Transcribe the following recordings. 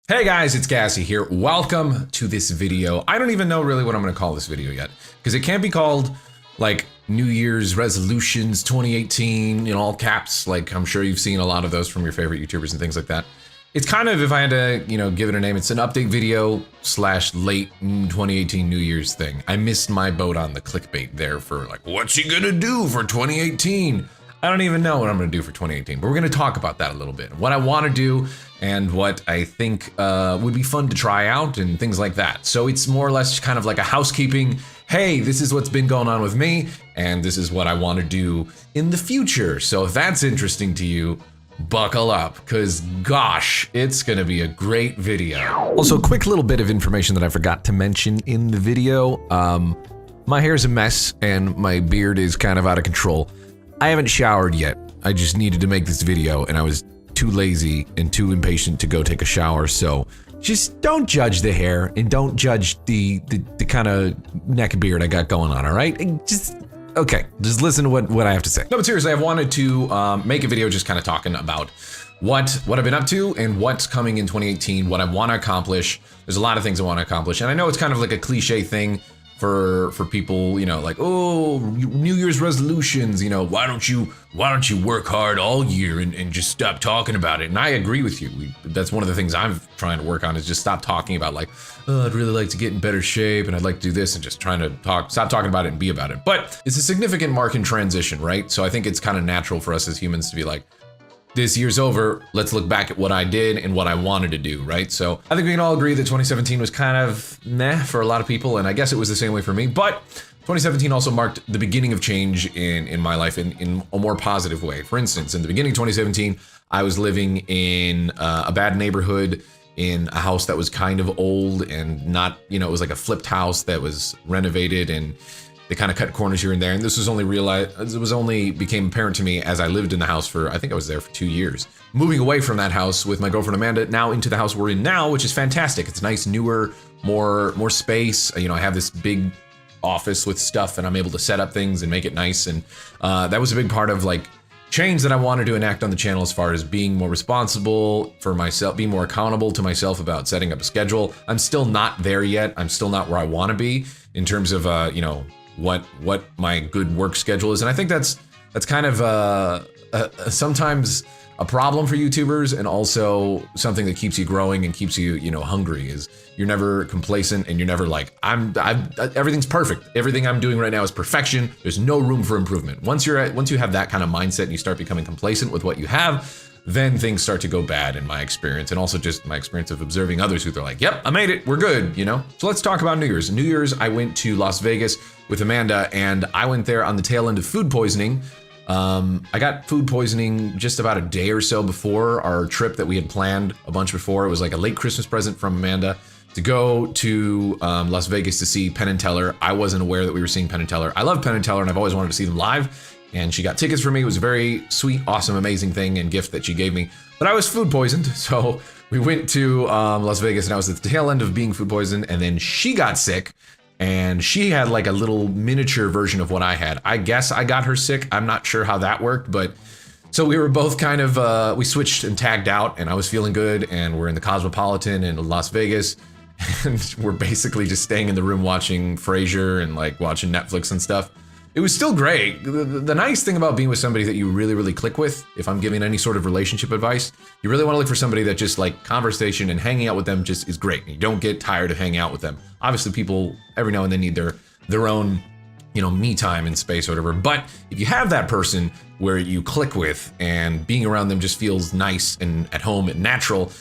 Hey guys, it's Gassy here. Welcome to this video. I don't even know really what I'm going to call this video yet, because it can't be called like New Year's resolutions 2018 in all caps. Like I'm sure you've seen a lot of those from your favorite YouTubers and things like that. It's kind of, if I had to, give it a name, it's an update video / late 2018 New Year's thing. I missed my boat on the clickbait there for like, what's he gonna do for 2018? I don't even know what I'm gonna do for 2018, but we're gonna talk about that a little bit. What I wanna do and what I think would be fun to try out and things like that. So it's more or less kind of like a housekeeping, hey, this is what's been going on with me, and this is what I wanna do in the future. So if that's interesting to you, buckle up, because gosh, it's gonna be a great video. Also, quick little bit of information that I forgot to mention in the video. My hair's a mess and my beard is kind of out of control. I haven't showered yet. I just needed to make this video and I was too lazy and too impatient to go take a shower. So just don't judge the hair and don't judge the kind of neck beard I got going on, all right? Just listen to what I have to say. No, but seriously, I've wanted to make a video just kind of talking about what I've been up to and what's coming in 2018, what I want to accomplish. There's a lot of things I want to accomplish. And I know it's kind of like a cliche thing for people, like, oh, New Year's resolutions, why don't you work hard all year and just stop talking about it? And I agree with you. That's one of the things I'm trying to work on, is just stop talking about like, oh, I'd really like to get in better shape and I'd like to do this, and just trying to stop talking about it and be about it. But it's a significant mark in transition, right? So I think it's kind of natural for us as humans to be like, this year's over, let's look back at what I did and what I wanted to do, right? So I think we can all agree that 2017 was kind of meh for a lot of people, and I guess it was the same way for me, but 2017 also marked the beginning of change in my life in a more positive way. For instance, in the beginning of 2017, I was living in a bad neighborhood, in a house that was kind of old and not, it was like a flipped house that was renovated, and they kind of cut corners here and there. And this was only became apparent to me as I lived in the house for, I think I was there for 2 years. Moving away from that house with my girlfriend Amanda, now into the house we're in now, which is fantastic. It's nice, newer, more space. I have this big office with stuff and I'm able to set up things and make it nice. And that was a big part of like change that I wanted to enact on the channel, as far as being more responsible for myself, being more accountable to myself about setting up a schedule. I'm still not there yet. I'm still not where I want to be in terms of, what my good work schedule is. And I think that's kind of sometimes a problem for YouTubers, and also something that keeps you growing and keeps you, hungry, is you're never complacent and you're never like, everything's perfect. Everything I'm doing right now is perfection. There's no room for improvement. Once you have that kind of mindset and you start becoming complacent with what you have, then things start to go bad, in my experience, and also just my experience of observing others who are like, yep, I made it, we're good, So let's talk about New Year's. New Year's, I went to Las Vegas with Amanda, and I went there on the tail end of food poisoning. I got food poisoning just about a day or so before our trip that we had planned a bunch before. It was like a late Christmas present from Amanda to go to Las Vegas to see Penn and Teller. I wasn't aware that we were seeing Penn and Teller. I love Penn and Teller and I've always wanted to see them live. And she got tickets for me. It was a very sweet, awesome, amazing thing and gift that she gave me. But I was food poisoned, so we went to Las Vegas, and I was at the tail end of being food poisoned, and then she got sick, and she had like a little miniature version of what I had. I guess I got her sick. I'm not sure how that worked, but so we were both kind of, we switched and tagged out, and I was feeling good, and we're in the Cosmopolitan in Las Vegas, and we're basically just staying in the room watching Frasier and like watching Netflix and stuff. It was still great. The nice thing about being with somebody that you really, really click with, if I'm giving any sort of relationship advice, you really want to look for somebody that just like conversation and hanging out with them just is great. You don't get tired of hanging out with them. Obviously people every now and then need their own, me time and space or whatever. But if you have that person where you click with and being around them just feels nice and at home and natural,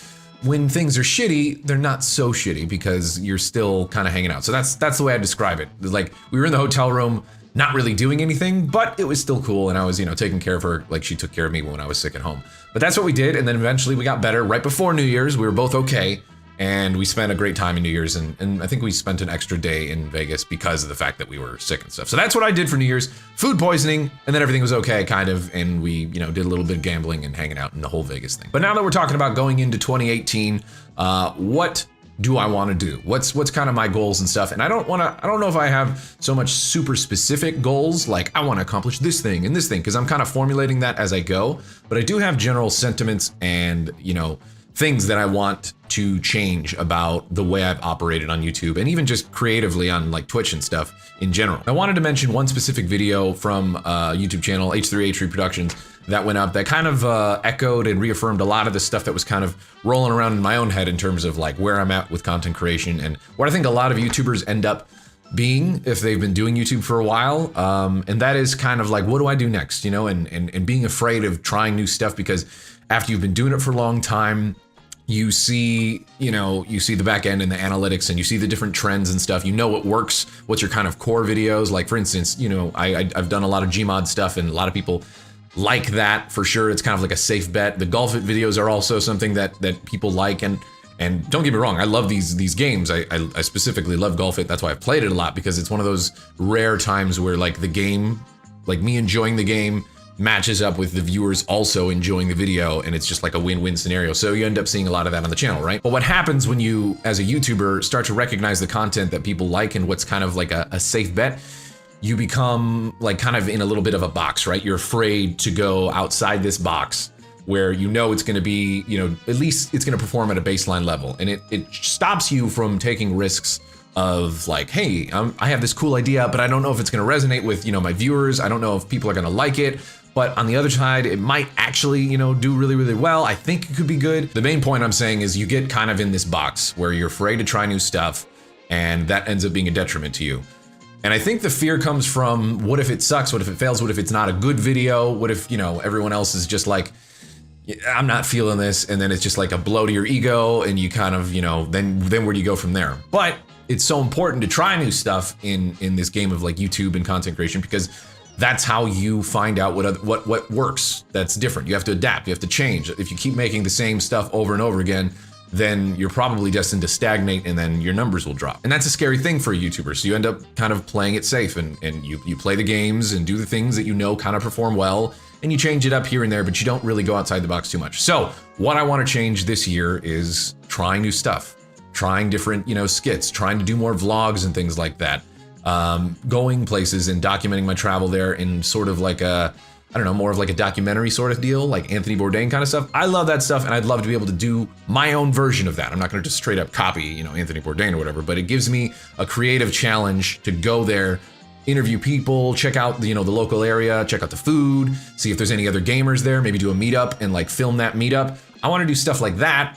when things are shitty, they're not so shitty because you're still kind of hanging out. So that's the way I describe it. Like we were in the hotel room, not really doing anything, but it was still cool. And I was, taking care of her like she took care of me when I was sick at home. But that's what we did. And then eventually we got better. Right before New Year's, we were both okay. And we spent a great time in New Year's. And I think we spent an extra day in Vegas because of the fact that we were sick and stuff. So that's what I did for New Year's. Food poisoning, and then everything was okay, kind of. And we, did a little bit of gambling and hanging out in the whole Vegas thing. But now that we're talking about going into 2018, what do I want to do? What's kind of my goals and stuff? And I don't know if I have so much super specific goals, like I want to accomplish this thing and this thing, because I'm kind of formulating that as I go. But I do have general sentiments and, things that I want to change about the way I've operated on YouTube and even just creatively on like Twitch and stuff in general. I wanted to mention one specific video from YouTube channel H3H3 Productions that went up that kind of echoed and reaffirmed a lot of the stuff that was kind of rolling around in my own head in terms of like where I'm at with content creation and what I think a lot of YouTubers end up being if they've been doing YouTube for a while. And that is kind of like, what do I do next? You know, and being afraid of trying new stuff, because after you've been doing it for a long time, you see the back end and the analytics, and you see the different trends and stuff. You know what works, what's your kind of core videos. Like for instance, you know, I've done a lot of Gmod stuff, and a lot of people like that for sure. It's kind of like a safe bet. The Golf It videos are also something that people like, and don't get me wrong, I love these games. I specifically love Golf It. That's why I've played it a lot, because it's one of those rare times where like the game, like me enjoying the game, matches up with the viewers also enjoying the video, and it's just like a win-win scenario. So you end up seeing a lot of that on the channel, right? But what happens when you, as a YouTuber, start to recognize the content that people like and what's kind of like a safe bet, you become like kind of in a little bit of a box, right? You're afraid to go outside this box where you know it's gonna be, you know, at least it's gonna perform at a baseline level. And it stops you from taking risks of like, hey, I have this cool idea, but I don't know if it's gonna resonate with, you know, my viewers. I don't know if people are gonna like it. But on the other side, it might actually, you know, do really, really well. I think it could be good. The main point I'm saying is you get kind of in this box where you're afraid to try new stuff, and that ends up being a detriment to you. And I think the fear comes from, what if it sucks? What if it fails? What if it's not a good video? What if, you know, everyone else is just like, I'm not feeling this, and then it's just like a blow to your ego, and you kind of, you know, then where do you go from there? But it's so important to try new stuff in this game of like YouTube and content creation, because that's how you find out what works. That's different. You have to adapt. You have to change. If you keep making the same stuff over and over again, then you're probably destined to stagnate, and then your numbers will drop. And that's a scary thing for a YouTuber. So you end up kind of playing it safe, and you play the games and do the things that you know kind of perform well, and you change it up here and there, but you don't really go outside the box too much. So what I want to change this year is trying new stuff, trying different, you know, skits, trying to do more vlogs and things like that. Going places and documenting my travel there in sort of like a, I don't know, more of like a documentary sort of deal, like Anthony Bourdain kind of stuff. I love that stuff, and I'd love to be able to do my own version of that. I'm not going to just straight up copy, you know, Anthony Bourdain or whatever, but it gives me a creative challenge to go there, interview people, check out the, you know, the local area, check out the food, see if there's any other gamers there, maybe do a meetup and like film that meetup. I want to do stuff like that.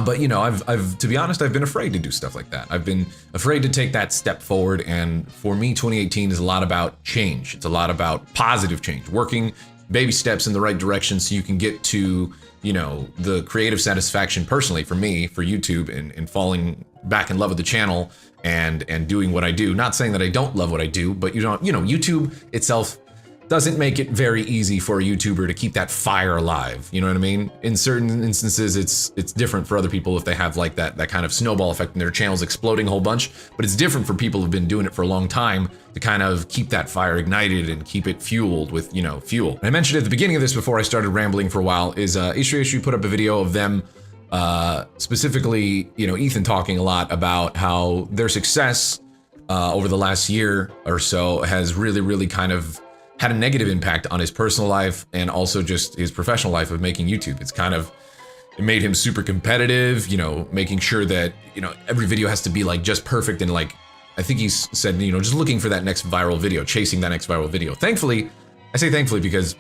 But you know, I've to be honest, I've been afraid to do stuff like that. I've been afraid to take that step forward. And for me, 2018 is a lot about change. It's a lot about positive change, working baby steps in the right direction so you can get to, you know, the creative satisfaction personally for me, for YouTube, and falling back in love with the channel and doing what I do. Not saying that I don't love what I do, but you know, YouTube itself doesn't make it very easy for a YouTuber to keep that fire alive. You know what I mean? In certain instances, it's different for other people if they have like that kind of snowball effect and their channel's exploding a whole bunch. But it's different for people who've been doing it for a long time to kind of keep that fire ignited and keep it fueled with, you know, fuel. And I mentioned at the beginning of this before I started rambling for a while is H3H3 put up a video of them specifically, you know, Ethan talking a lot about how their success over the last year or so has really kind of had a negative impact on his personal life and also just his professional life of making YouTube. It made him super competitive, you know, making sure that, you know, every video has to be like just perfect, and like, I think he said, you know, just looking for that next viral video, chasing that next viral video. Thankfully, I say thankfully because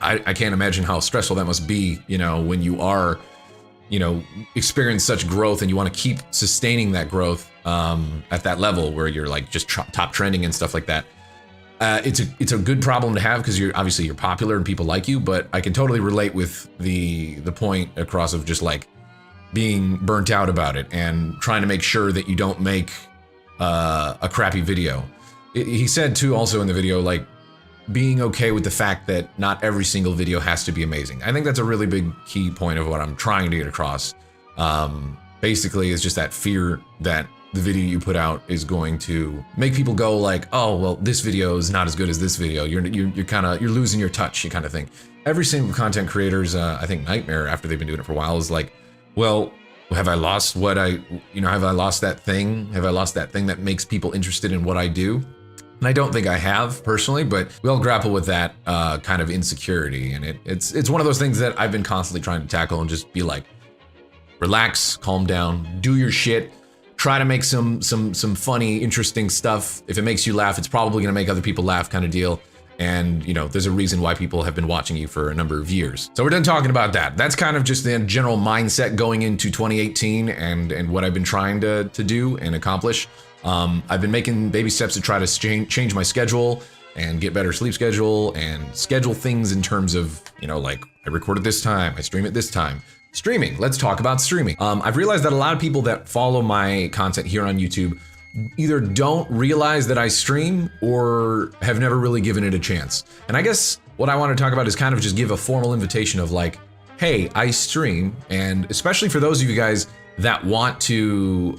I can't imagine how stressful that must be, you know, when you are, you know, experience such growth and you want to keep sustaining that growth at that level where you're like just top trending and stuff like that. It's a good problem to have because you're popular and people like you, but I can totally relate with the point across of just like being burnt out about it and trying to make sure that you don't make a crappy video. He said too also in the video, like, being okay with the fact that not every single video has to be amazing. I think that's a really big key point of what I'm trying to get across. Basically, it's just that fear that the video you put out is going to make people go like, oh, well, this video is not as good as this video. You're losing your touch, you kind of think. Every single content creator's, I think, nightmare after they've been doing it for a while is like, well, have I lost have I lost that thing? Have I lost that thing that makes people interested in what I do? And I don't think I have personally, but we all grapple with that kind of insecurity. And it's one of those things that I've been constantly trying to tackle and just be like, relax, calm down, do your shit. Try to make some funny, interesting stuff. If it makes you laugh, it's probably gonna make other people laugh, kind of deal. And you know, there's a reason why people have been watching you for a number of years. So we're done talking about that. That's kind of just the general mindset going into 2018 and what I've been trying to do and accomplish. I've been making baby steps to try to change my schedule and get better sleep schedule and schedule things in terms of, you know, like I record at this time, I stream at this time. Streaming, let's talk about streaming. I've realized that a lot of people that follow my content here on YouTube either don't realize that I stream or have never really given it a chance. And I guess what I want to talk about is kind of just give a formal invitation of like, hey, I stream. And especially for those of you guys that want to,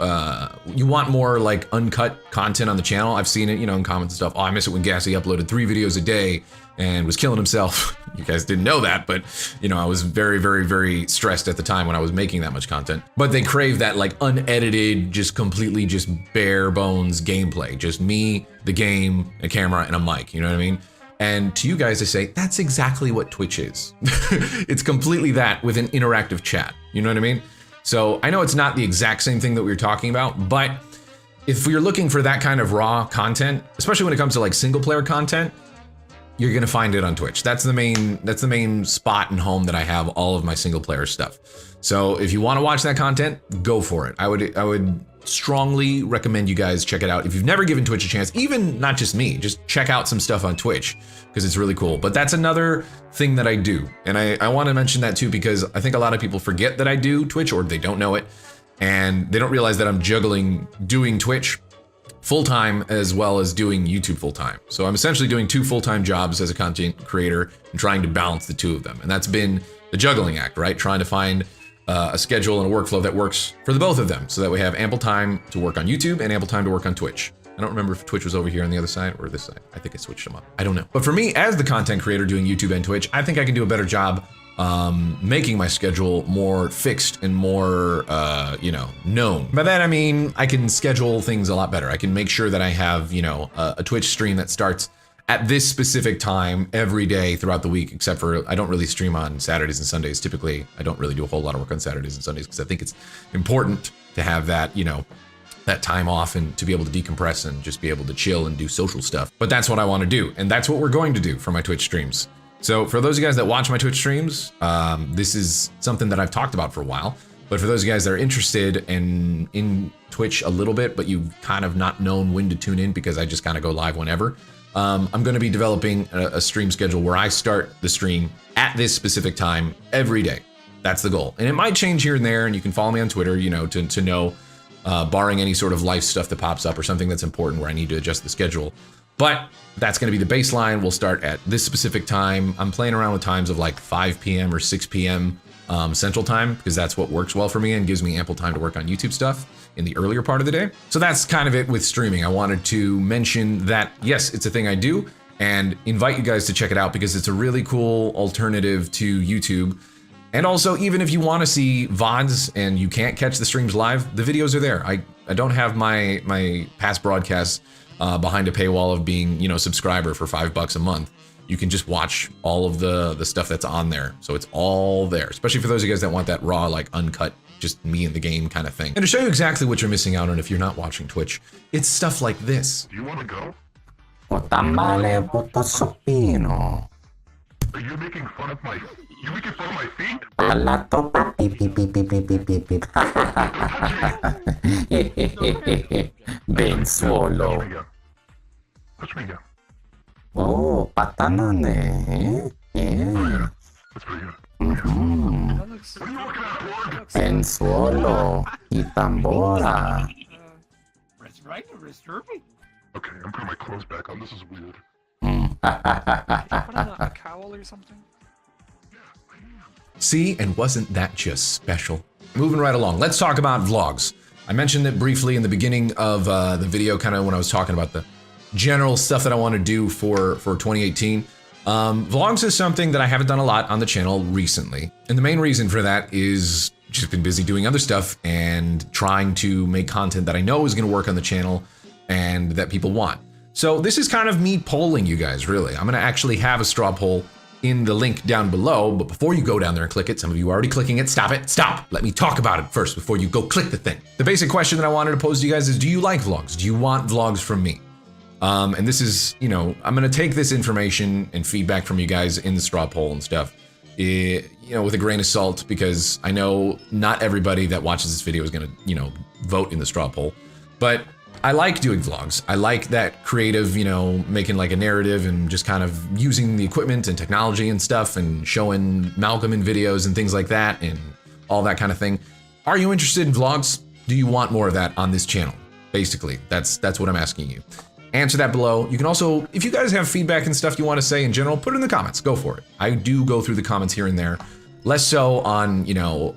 you want more like uncut content on the channel. I've seen it, you know, in comments and stuff. Oh, I miss it when Gassy uploaded 3 videos a day and was killing himself. You guys didn't know that, but you know, I was very, very, very stressed at the time when I was making that much content. But they crave that like unedited, just completely just bare bones gameplay. Just me, the game, a camera, and a mic, you know what I mean? And to you guys, I say, that's exactly what Twitch is. It's completely that with an interactive chat, you know what I mean? So I know it's not the exact same thing that we were talking about, but if you're looking for that kind of raw content, especially when it comes to like single player content, you're gonna find it on Twitch. That's the main spot and home that I have all of my single player stuff. So if you want to watch that content, go for it. I would strongly recommend you guys check it out. If you've never given Twitch a chance, even not just me, just check out some stuff on Twitch because it's really cool. But that's another thing that I do. And I want to mention that too, because I think a lot of people forget that I do Twitch or they don't know it. And they don't realize that I'm juggling doing Twitch full-time as well as doing YouTube full-time. So I'm essentially doing 2 full-time jobs as a content creator and trying to balance the 2 of them. And that's been the juggling act, right? Trying to find a schedule and a workflow that works for the both of them so that we have ample time to work on YouTube and ample time to work on Twitch. I don't remember if Twitch was over here on the other side or this side. I think I switched them up. I don't know. But for me, as the content creator doing YouTube and Twitch, I think I can do a better job making my schedule more fixed and more, you know, known. By that, I mean, I can schedule things a lot better. I can make sure that I have, you know, a Twitch stream that starts at this specific time every day throughout the week, except for I don't really stream on Saturdays and Sundays. Typically, I don't really do a whole lot of work on Saturdays and Sundays because I think it's important to have that, you know, that time off and to be able to decompress and just be able to chill and do social stuff. But that's what I want to do. And that's what we're going to do for my Twitch streams. So for those of you guys that watch my Twitch streams, this is something that I've talked about for a while. But for those of you guys that are interested in Twitch a little bit, but you've kind of not known when to tune in because I just kind of go live whenever, I'm going to be developing a stream schedule where I start the stream at this specific time every day. That's the goal. And it might change here and there, and you can follow me on Twitter, you know, to know, barring any sort of life stuff that pops up or something that's important where I need to adjust the schedule. But that's going to be the baseline. We'll start at this specific time. I'm playing around with times of like 5 p.m. or 6 p.m. Central time because that's what works well for me and gives me ample time to work on YouTube stuff in the earlier part of the day. So that's kind of it with streaming. I wanted to mention that, yes, it's a thing I do and invite you guys to check it out because it's a really cool alternative to YouTube. And also, even if you want to see VODs and you can't catch the streams live, the videos are there. I don't have my past broadcasts behind a paywall of being, you know, subscriber for $5 a month. You can just watch all of the stuff that's on there. So it's all there, especially for those of you guys that want that raw, like uncut, just me in the game kind of thing. And to show you exactly what you're missing out on if you're not watching Twitch, it's stuff like this. Do you want to go? Are you making fun of my... You making fun of my feet? Ben solo. Touch me again. Oh, patanane. Yeah. That's pretty good. Mhm. What are you looking at, Lord? Ben solo. Y tambora. Wrist right or wrist derby? Okay, I'm putting my clothes back on. This is weird. Put on a cowl or something? See, and wasn't that just special? Moving right along, let's talk about vlogs. I mentioned it briefly in the beginning of the video, kind of when I was talking about the general stuff that I want to do for 2018. Vlogs is something that I haven't done a lot on the channel recently. And the main reason for that is just been busy doing other stuff and trying to make content that I know is going to work on the channel and that people want. So this is kind of me polling you guys, really. I'm going to actually have a straw poll in the link down below. But before you go down there and click it, some of you are already clicking it. Stop it. Stop. Let me talk about it first before you go click the thing. The basic question that I wanted to pose to you guys is, do you like vlogs? Do you want vlogs from me? And this is, you know, I'm going to take this information and feedback from you guys in the straw poll and stuff, you know, with a grain of salt, because I know not everybody that watches this video is going to, you know, vote in the straw poll. But I like doing vlogs. I like that creative, you know, making like a narrative and just kind of using the equipment and technology and stuff and showing Malcolm in videos and things like that and all that kind of thing. Are you interested in vlogs? Do you want more of that on this channel? Basically, that's what I'm asking you. Answer that below. You can also, if you guys have feedback and stuff you want to say in general, put it in the comments. Go for it. I do go through the comments here and there. Less so on, you know,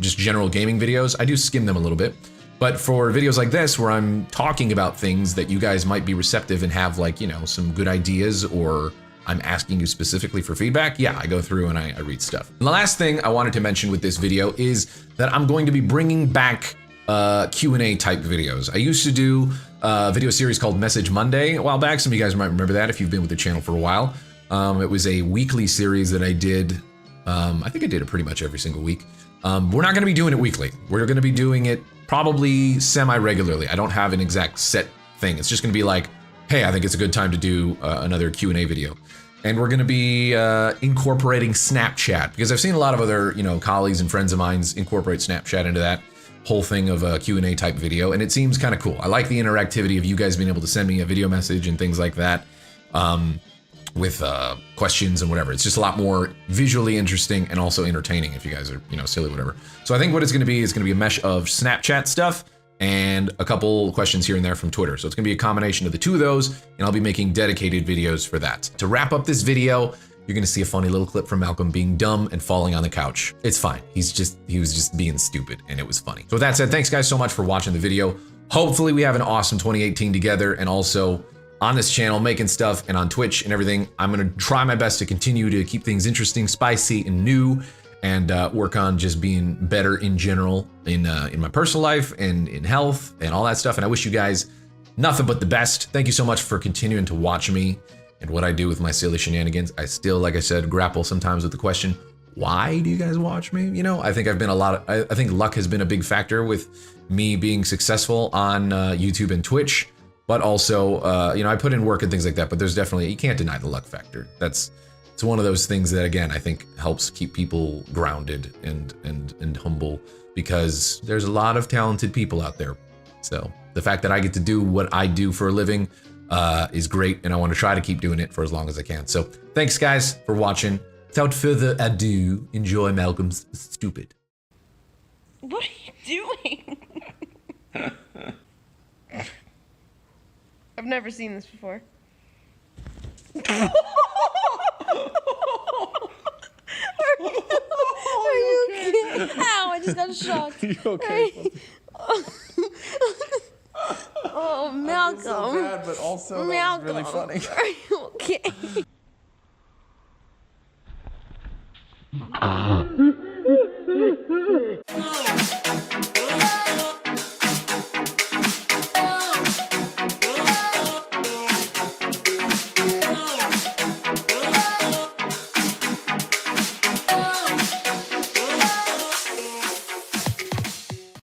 just general gaming videos. I do skim them a little bit. But for videos like this, where I'm talking about things that you guys might be receptive and have, like, you know, some good ideas, or I'm asking you specifically for feedback, yeah, I go through and I read stuff. And the last thing I wanted to mention with this video is that I'm going to be bringing back Q&A type videos. I used to do a video series called Message Monday a while back. Some of you guys might remember that if you've been with the channel for a while. It was a weekly series that I did. I think I did it pretty much every single week. We're not going to be doing it weekly. We're going to be doing it probably semi-regularly. I don't have an exact set thing. It's just going to be like, hey, I think it's a good time to do another Q&A video. And we're going to be incorporating Snapchat, because I've seen a lot of other, you know, colleagues and friends of mine incorporate Snapchat into that whole thing of a Q&A type video, and it seems kind of cool. I like the interactivity of you guys being able to send me a video message and things like that, with questions and whatever. It's just a lot more visually interesting and also entertaining if you guys are, you know, silly, whatever. So I think what it's going to be is going to be a mesh of Snapchat stuff and a couple questions here and there from Twitter. So it's going to be a combination of the two of those, and I'll be making dedicated videos for that. To wrap up this video, you're gonna see a funny little clip from Malcolm being dumb and falling on the couch. It's fine. He was just being stupid, and it was funny. So with that said, thanks guys so much for watching the video. Hopefully we have an awesome 2018 together, and also on this channel making stuff and on Twitch and everything. I'm gonna try my best to continue to keep things interesting, spicy, and new, and work on just being better in general in my personal life and in health and all that stuff. And I wish you guys nothing but the best. Thank you so much for continuing to watch me and what I do with my silly shenanigans. I still, like I said, grapple sometimes with the question, why do you guys watch me? You know, I think I've been I think luck has been a big factor with me being successful on YouTube and Twitch, but also, you know, I put in work and things like that, but there's definitely, you can't deny the luck factor. It's one of those things that, again, I think helps keep people grounded and humble, because there's a lot of talented people out there. So the fact that I get to do what I do for a living is great, and I want to try to keep doing it for as long as I can. So thanks guys for watching. Without further ado, enjoy Malcolm's Stupid. What are you doing? I've never seen this before. Are you okay? Ow, I just got shocked. You okay? Oh, Malcolm. It's so bad, but also Malcolm, really funny. Are you okay?